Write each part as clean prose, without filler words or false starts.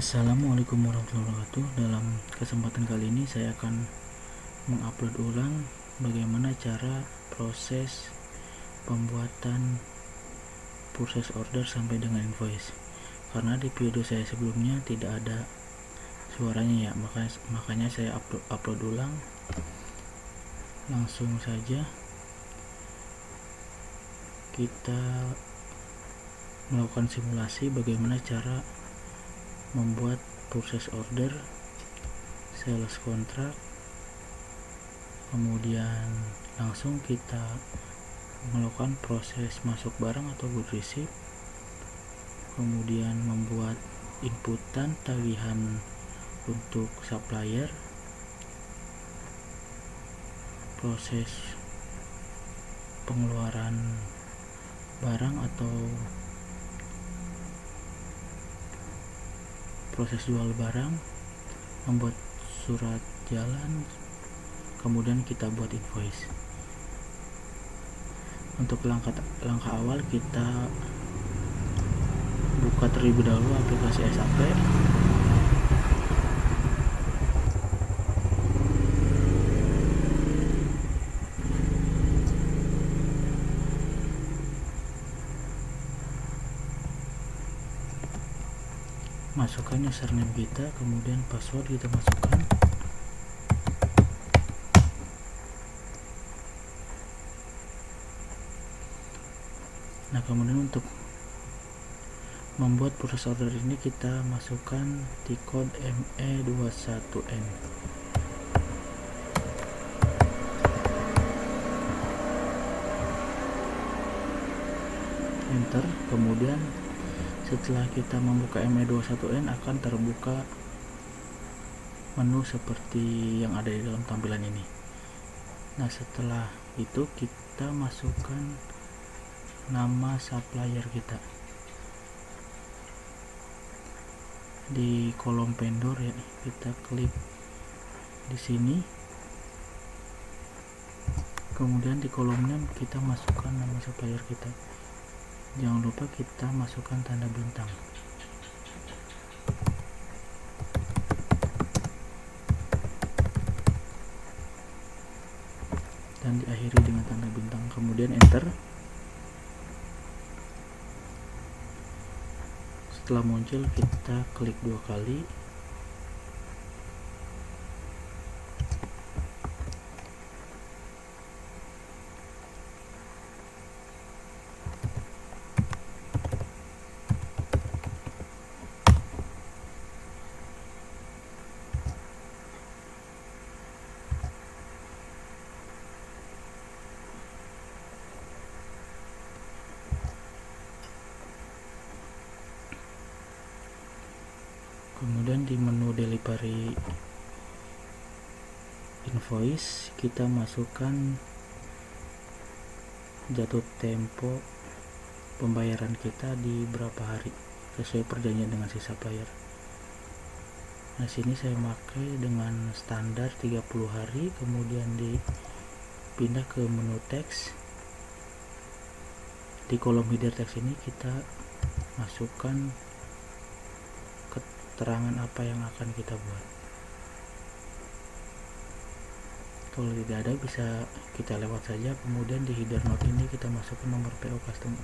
Assalamualaikum warahmatullahi wabarakatuh. Dalam kesempatan kali ini saya akan mengupload ulang bagaimana cara proses pembuatan purchase order sampai dengan invoice. Karena di video saya sebelumnya tidak ada suaranya ya, makanya saya upload ulang. Langsung saja kita melakukan simulasi bagaimana cara membuat purchase order, sales contract, kemudian langsung kita melakukan proses masuk barang atau good receipt, kemudian membuat inputan tagihan untuk supplier, proses pengeluaran barang atau proses jual barang, membuat surat jalan, kemudian kita buat invoice. Untuk langkah awal kita buka terlebih dahulu aplikasi SAP. Masukkan username kita, kemudian password kita masukkan. Nah, kemudian untuk membuat purchase order ini kita masukkan di kode ME21N. Enter. Kemudian setelah kita membuka ME21N akan terbuka menu seperti yang ada di dalam tampilan ini. Nah, setelah itu kita masukkan nama supplier kita di kolom vendor ya. Kita klik di sini, kemudian di kolom name kita masukkan nama supplier kita. Jangan lupa kita masukkan tanda bintang. Dan diakhiri dengan tanda bintang, kemudian enter. Setelah muncul kita klik 2 kali. Kemudian di menu delivery invoice kita masukkan jatuh tempo pembayaran kita di berapa hari sesuai perjanjian dengan si supplier. Nah, sini saya pakai dengan standar 30 hari, kemudian dipindah ke menu teks. Di kolom header teks ini kita masukkan keterangan apa yang akan kita buat. Kalau tidak ada bisa kita lewat saja. Kemudian di header note ini kita masukkan nomor PO customer.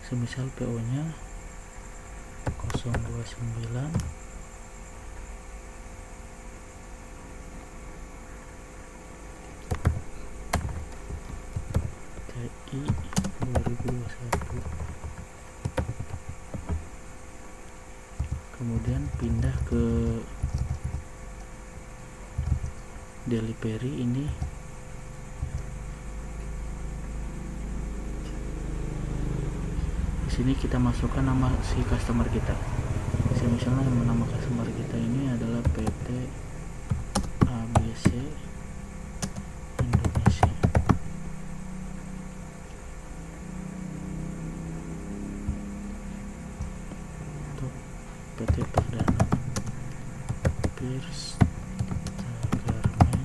Semisal PO nya 029 TI 2021. Kemudian pindah ke delivery ini. Di sini kita masukkan nama si customer kita. Misalnya nama customer kita ini adalah PT ABC Indonesia. Untuk PT Perdana Pierce Garmen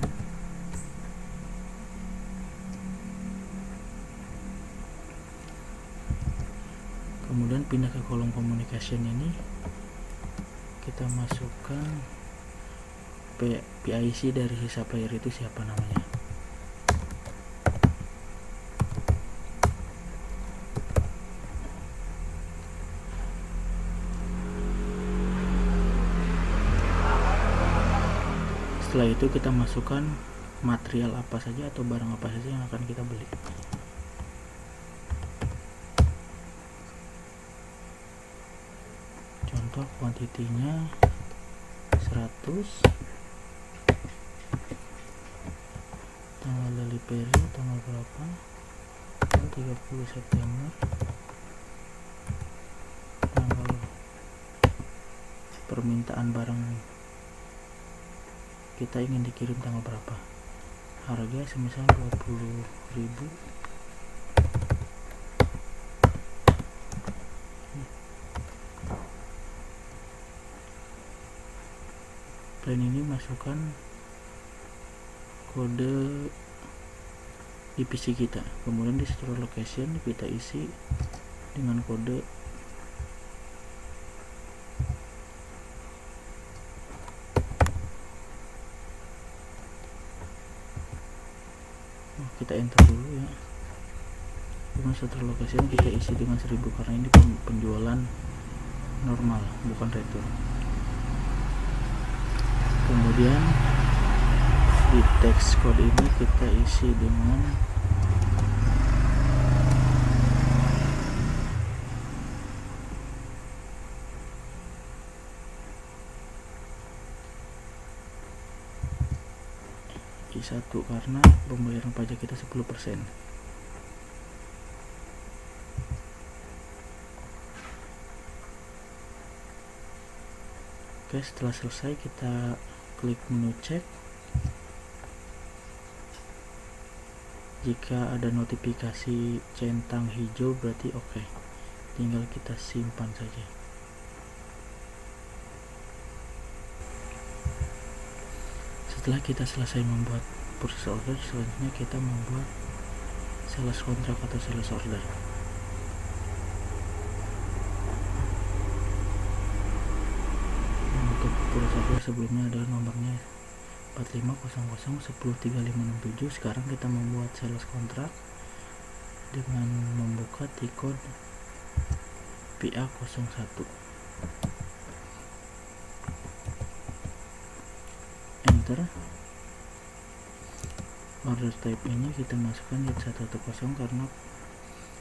Kemudian pindah ke kolom communication ini, kita masukkan PIC dari si supplier itu siapa namanya. Setelah itu kita masukkan material apa saja atau barang apa saja yang akan kita beli. Contoh kuantitinya 100, tanggal delivery tanggal berapa, 30 September, tanggal permintaan barang kita ingin dikirim tanggal berapa, harga semisal 20.000. Plan ini masukkan kode di PC kita, kemudian di store location kita isi dengan kode kita enter dulu ya. Dengan store location kita isi dengan 1000 karena ini penjualan normal bukan retur. Kemudian di teks code ini kita isi dengan I1 karena pembayaran pajak kita 10%. Oke, setelah selesai kita klik menu cek. Jika ada notifikasi centang hijau berarti oke. Tinggal kita simpan saja. Setelah kita selesai membuat purchase order, selanjutnya kita membuat sales contract atau sales order. Untuk purchase order sebelumnya adalah nomornya 4500103567. Sekarang kita membuat sales contract dengan membuka T-code PA01. Enter. Order type ini kita masukkan Z110 karena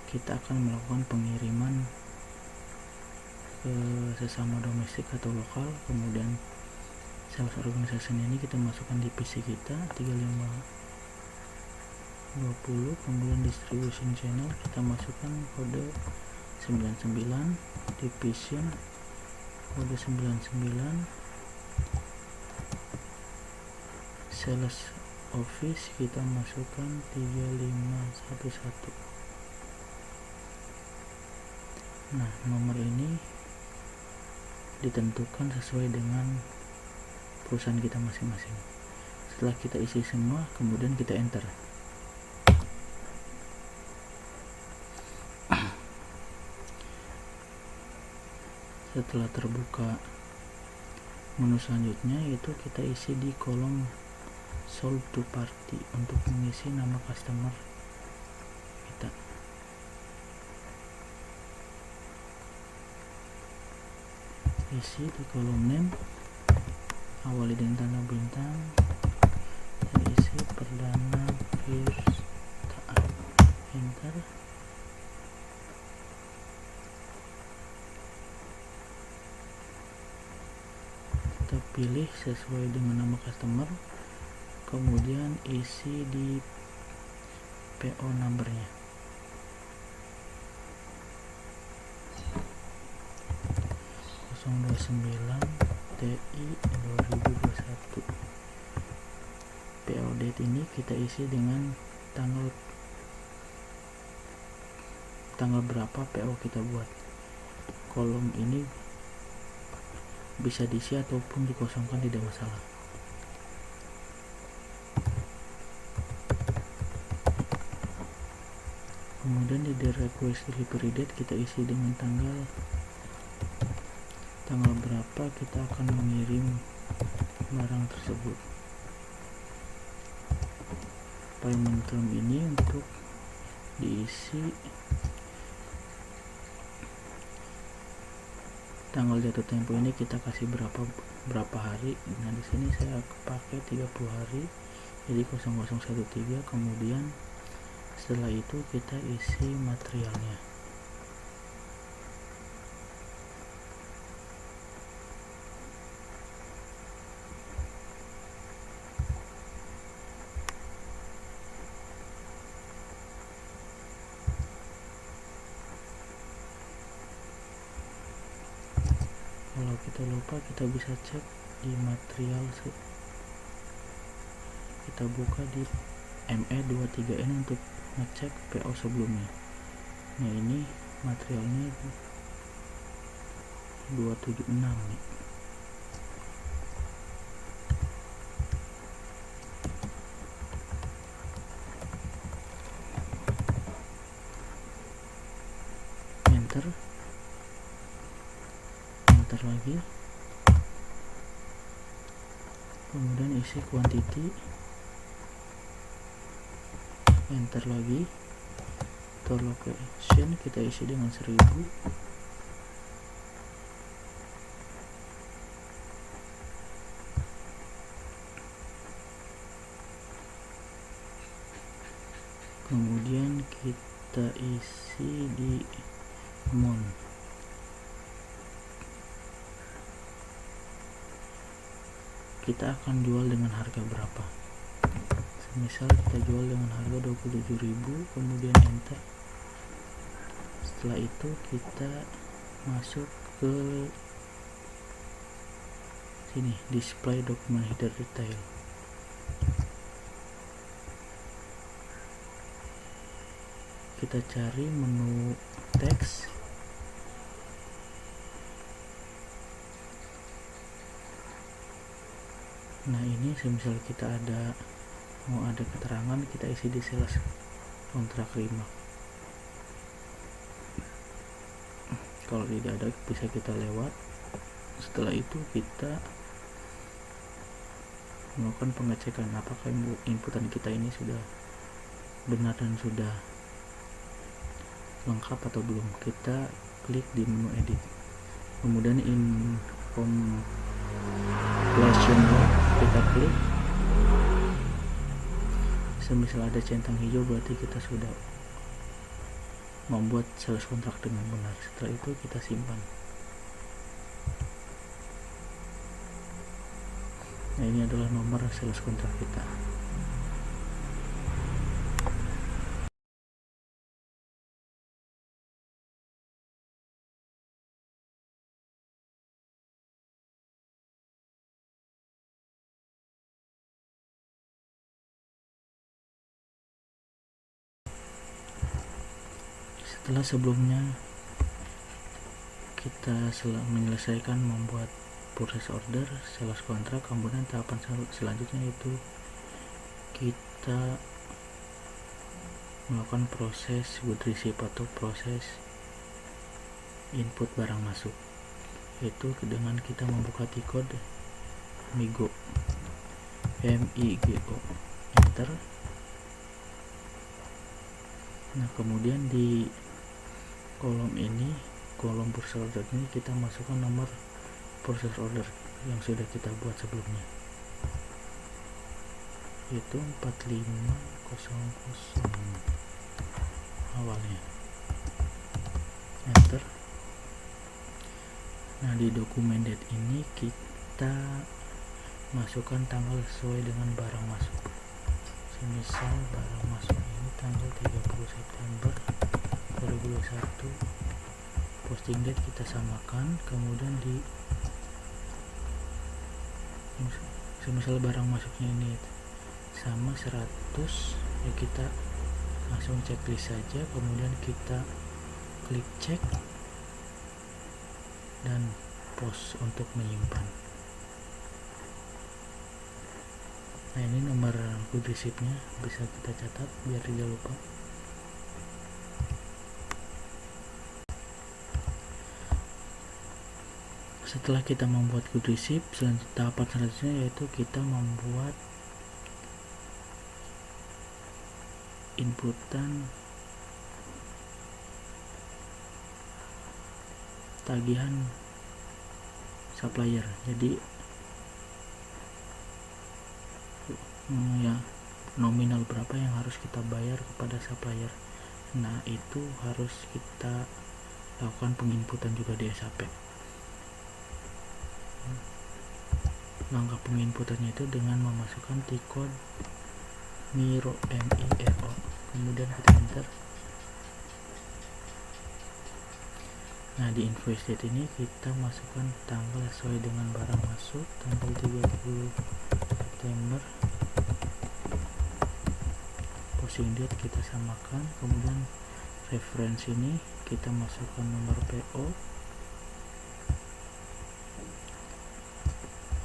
kita akan melakukan pengiriman ke sesama domestik atau lokal. Kemudian sales organization ini kita masukkan di PC kita 3520. Kemudian distribution channel kita masukkan kode 99, division kode 99, sales office kita masukkan 3511. Nah, nomor ini ditentukan sesuai dengan perusahaan kita masing-masing. Setelah kita isi semua, kemudian kita enter. Setelah terbuka menu selanjutnya, yaitu kita isi di kolom sold to party untuk mengisi nama customer kita. Isi di kolom name, awali dengan tanda bintang, dan isi perdana first. Enter. Kita pilih sesuai dengan nama customer, kemudian isi di PO numbernya. TI 2021. PO date ini kita isi dengan tanggal berapa PO kita buat. Kolom ini bisa diisi ataupun dikosongkan, tidak masalah. Kemudian di request delivery date kita isi dengan tanggal berapa kita akan mengirim barang tersebut. Payment term ini untuk diisi tanggal jatuh tempo ini kita kasih berapa hari. Nah di sini saya pakai 30 hari, jadi 0013. Kemudian setelah itu kita isi materialnya. Kalau kita lupa, kita bisa cek di material, kita buka di ME23 ini untuk ngecek PO sebelumnya. Nah ini materialnya 276 nih. Enter lagi, kemudian isi quantity, enter lagi, to location kita isi dengan 1000, kemudian kita isi di amount. Kita akan jual dengan harga berapa. Misal kita jual dengan harga 27.000, kemudian enter. Setelah itu kita masuk ke sini, display dokumen header detail. Kita cari menu teks, nah ini semisal kita mau ada keterangan, kita isi di sales kontrak 5. Kalau tidak ada bisa kita lewat. Setelah itu kita melakukan pengecekan apakah inputan kita ini sudah benar dan sudah lengkap atau belum. Kita klik di menu edit, kemudian completion kita klik. Semisal ada centang hijau berarti kita sudah membuat sales kontrak dengan benar. Setelah itu kita simpan. Nah ini adalah nomor sales kontrak kita. Setelah sebelumnya kita menyelesaikan membuat purchase order, sales kontrak, kemudian tahapan selanjutnya itu kita melakukan proses good receipt atau proses input barang masuk, yaitu dengan kita membuka T-code MIGO, enter. Nah kemudian di kolom ini, kolom purchase order ini, kita masukkan nomor purchase order yang sudah kita buat sebelumnya, yaitu 4500 awalnya, enter. Nah di dokumen date ini kita masukkan tanggal sesuai dengan barang masuk. Semisal barang masuk ini tanggal 30 September 2021, posting date kita samakan, kemudian di semisal barang masuknya ini sama 100, ya kita langsung checklist saja, kemudian kita klik cek dan post untuk menyimpan. Nah ini nomor good receipt-nya bisa kita catat biar tidak lupa. Setelah kita membuat good receipt, tahapan selanjutnya yaitu kita membuat inputan tagihan supplier. Jadi ya, nominal berapa yang harus kita bayar kepada supplier. Nah, itu harus kita lakukan penginputan juga di SAP. Langkah penginputannya itu dengan memasukkan T-code MIRO, kemudian kita enter. Nah, di invoice date ini kita masukkan tanggal sesuai dengan barang masuk, tanggal 30 September. Posting date kita samakan, kemudian reference ini kita masukkan nomor PO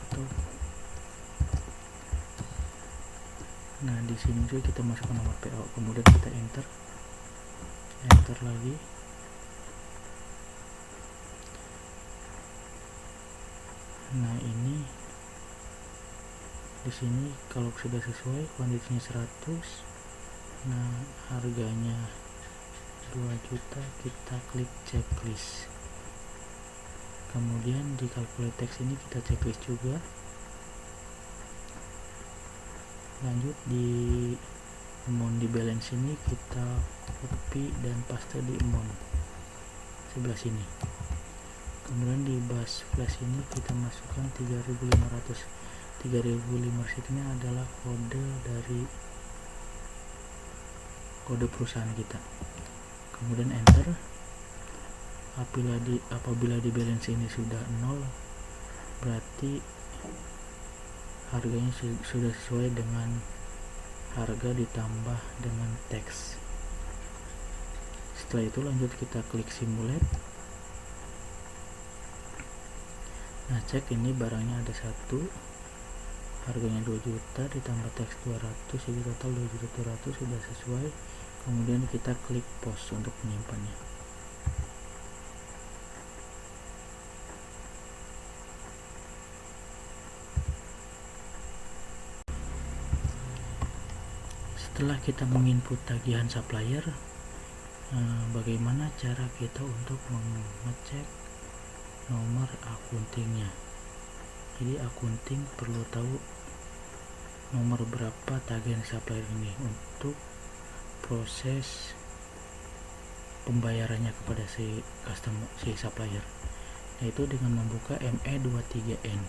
atau nah di sini juga kita masukkan nomor PO, kemudian kita enter lagi. Nah, ini di sini kalau sudah sesuai kuantitinya 100, nah harganya 2 juta, kita klik checklist. Kemudian di calculate text ini kita checklist juga. Lanjut di amount di balance ini kita copy dan paste di amount sebelah sini. Kemudian di bus flash ini kita masukkan 3.500. 3.500 ini adalah kode perusahaan kita. Kemudian enter. Apabila di balance ini sudah 0, berarti harganya sudah sesuai dengan harga ditambah dengan teks. Setelah itu lanjut kita klik simulate. Nah, cek ini barangnya ada 1, harganya 2 juta ditambah teks 200, jadi total 2.200.000 sudah sesuai. Kemudian kita klik post untuk menyimpannya. Setelah kita menginput tagihan supplier, bagaimana cara kita untuk mengecek nomor akuntingnya. Jadi akunting perlu tahu nomor berapa tagihan supplier ini untuk proses pembayarannya kepada si supplier, yaitu dengan membuka ME23N.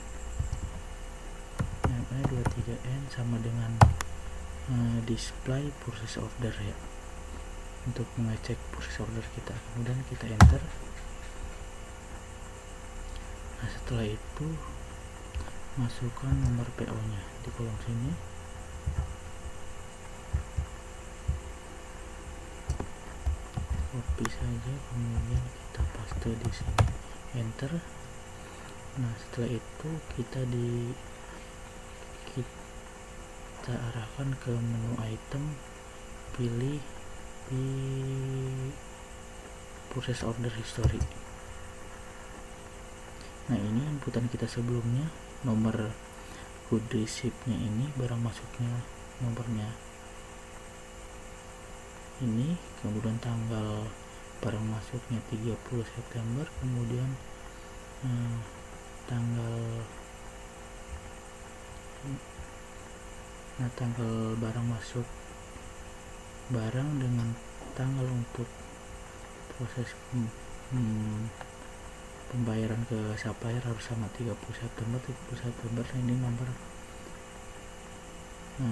ME23N sama dengan display purchase order ya, untuk mengecek purchase order kita. Kemudian kita enter. Nah, setelah itu masukkan nomor PO nya di kolom sini. Copy saja, kemudian kita paste di sini, enter. Nah, setelah itu kita arahkan ke menu item, pilih di purchase order history. Nah, ini inputan kita sebelumnya, nomor good receipt-nya ini, barang masuknya nomornya ini, kemudian tanggal barang masuknya 30 September, kemudian tanggal barang masuk barang dengan tanggal untuk proses pembayaran ke supplier harus sama 30 September. Nah, ini nomor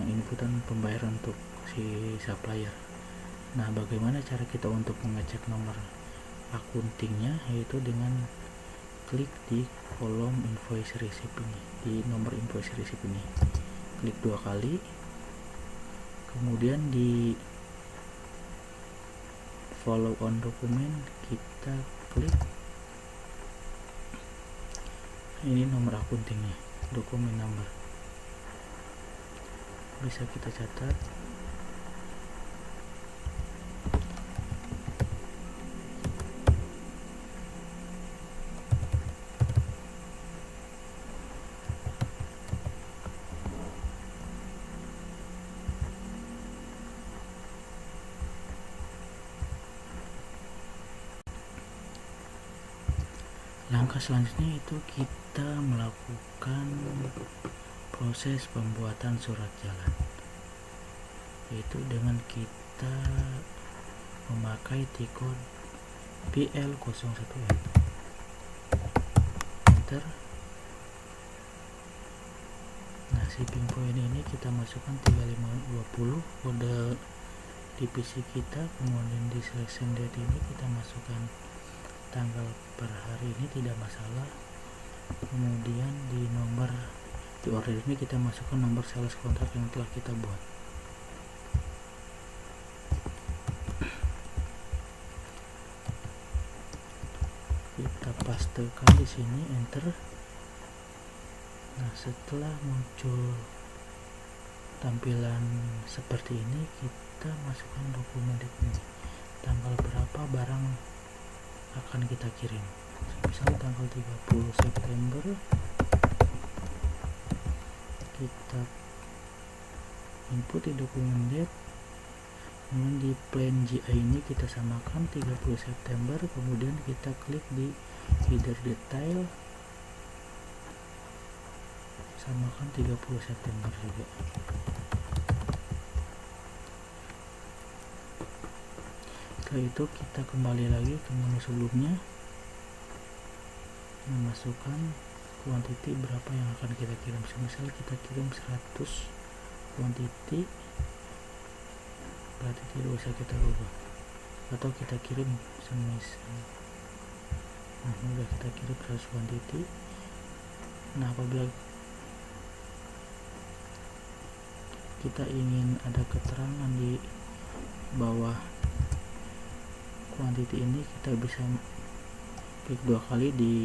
inputan pembayaran untuk si supplier. Nah, bagaimana cara kita untuk mengecek nomor akuntingnya, yaitu dengan klik di kolom invoice receipt ini, di nomor invoice receipt ini klik 2 kali, kemudian di follow on dokumen kita klik ini nomor akuntingnya, dokumen number, bisa kita catat. langkah selanjutnya itu kita melakukan proses pembuatan surat jalan, yaitu dengan kita memakai T-code PL01N. Enter. Nah, shipping point ini kita masukkan 3520 kode di PC kita, kemudian di selection date ini kita masukkan tanggal per hari ini, tidak masalah. Kemudian di nomor di order ini kita masukkan nomor sales kontrak yang telah kita buat. Kita pastekan di sini, enter. Nah, setelah muncul tampilan seperti ini, kita masukkan dokumen di sini. Tanggal berapa barang akan kita kirim. Misal tanggal 30 September. Kita input di dokumen date. Kemudian di plan GI ini kita samakan 30 September, kemudian kita klik di header detail, samakan 30 September juga. Setelah itu kita kembali lagi ke menu sebelumnya, memasukkan kuantiti berapa yang akan kita kirim. Misal kita kirim 100 kuantiti, berarti tidak usah kita ubah, atau kita kirim semisal. Nah, ini udah kita kirim 100 kuantiti. Nah, apabila kita ingin ada keterangan di bawah kuantiti ini, kita bisa klik 2 kali di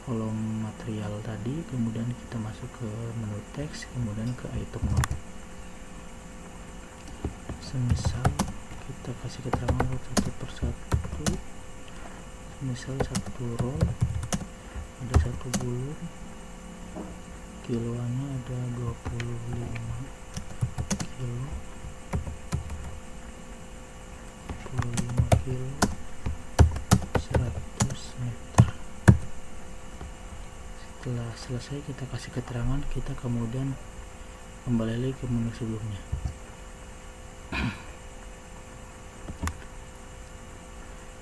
kolom material tadi, kemudian kita masuk ke menu teks, kemudian ke item note. Semisal kita kasih keterangan satu persatu, misal satu roll ada 1 bulur, kiloannya ada 25 kilo, 25 kilo, 100 meter. Setelah selesai kita kasih keterangan, kita kemudian kembali lagi ke menu sebelumnya.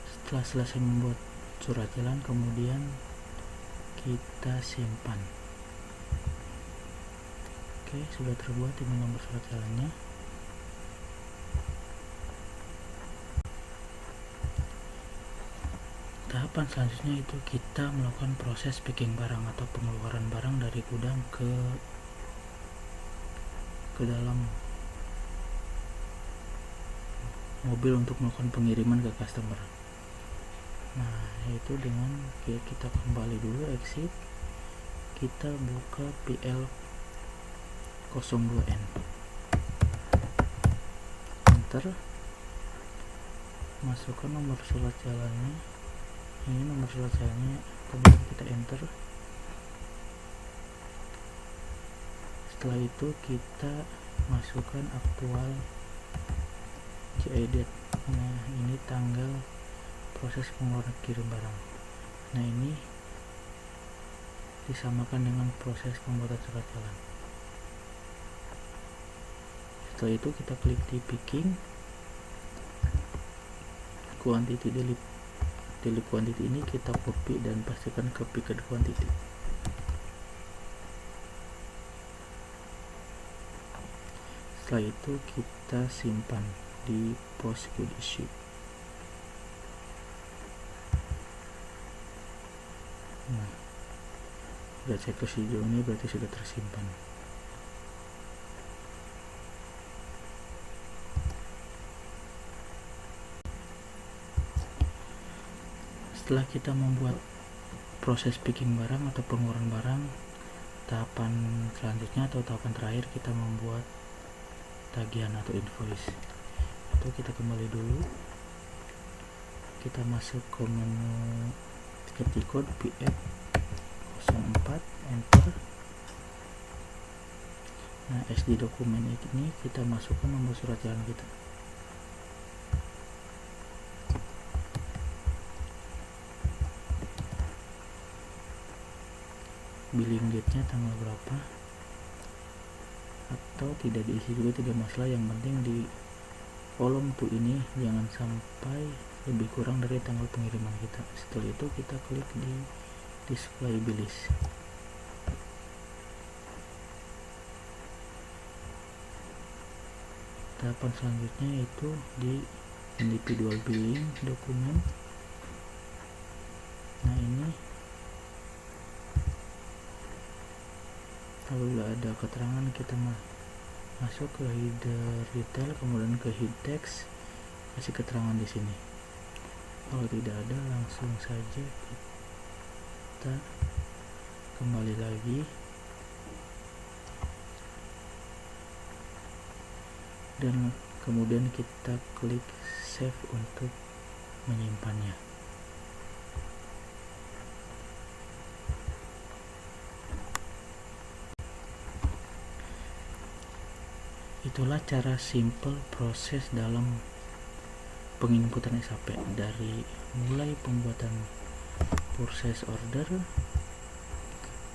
Setelah selesai membuat surat jalan, kemudian kita simpan. Oke, sudah terbuat ini nomor surat jalannya. Tahapan selanjutnya itu kita melakukan proses packing barang atau pengeluaran barang dari gudang ke dalam mobil untuk melakukan pengiriman ke customer. Nah, yaitu dengan kita kembali dulu, exit, kita buka PL02N, enter, masukkan nomor surat jalannya. Ini nomor surat jalannya, kemudian kita enter. Setelah itu kita masukkan aktual GI date. Nah, ini tanggal proses pengeluaran kirim barang. Nah, ini disamakan dengan proses pembuatan surat jalan. Setelah itu kita klik di picking, quantity delete quantity ini kita copy dan pastikan ke picked quantity. Setelah itu kita simpan di postcode issue. Nah, sudah checklist hijau ini berarti sudah tersimpan. Setelah kita membuat proses picking barang atau pengeluaran barang, tahapan selanjutnya atau tahapan terakhir kita membuat tagihan atau invoice. Itu kita kembali dulu, kita masuk ke menu security code PF04, enter. Nah, SD dokumen ini kita masukkan nomor surat jalan kita. billing date-nya tanggal berapa, atau tidak diisi juga tidak masalah, yang penting di kolom to ini jangan sampai lebih kurang dari tanggal pengiriman kita. Setelah itu kita klik di display bills. Tahapan selanjutnya yaitu di individual billing dokumen. Nah, ini apabila ada keterangan kita masuk ke header detail, kemudian ke head text, kasih keterangan di sini. Kalau tidak ada, langsung saja kita kembali lagi dan kemudian kita klik save untuk menyimpannya. Itulah cara simple proses dalam penginputan SAP, dari mulai pembuatan purchase order,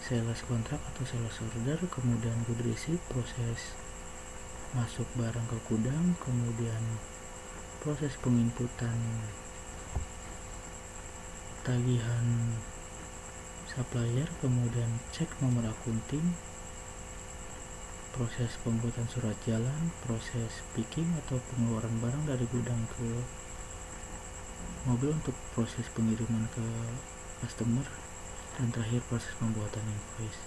sales kontrak atau sales order, kemudian good receipt, proses masuk barang ke gudang, kemudian proses penginputan tagihan supplier, kemudian cek nomor akunting, proses pembuatan surat jalan, proses picking atau pengeluaran barang dari gudang ke mobil untuk proses pengiriman ke customer, dan terakhir proses pembuatan invoice.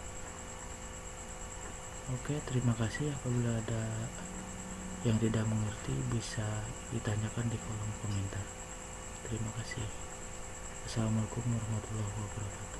Oke, terima kasih. Apabila ada yang tidak mengerti bisa ditanyakan di kolom komentar. Terima kasih. Assalamualaikum warahmatullahi wabarakatuh.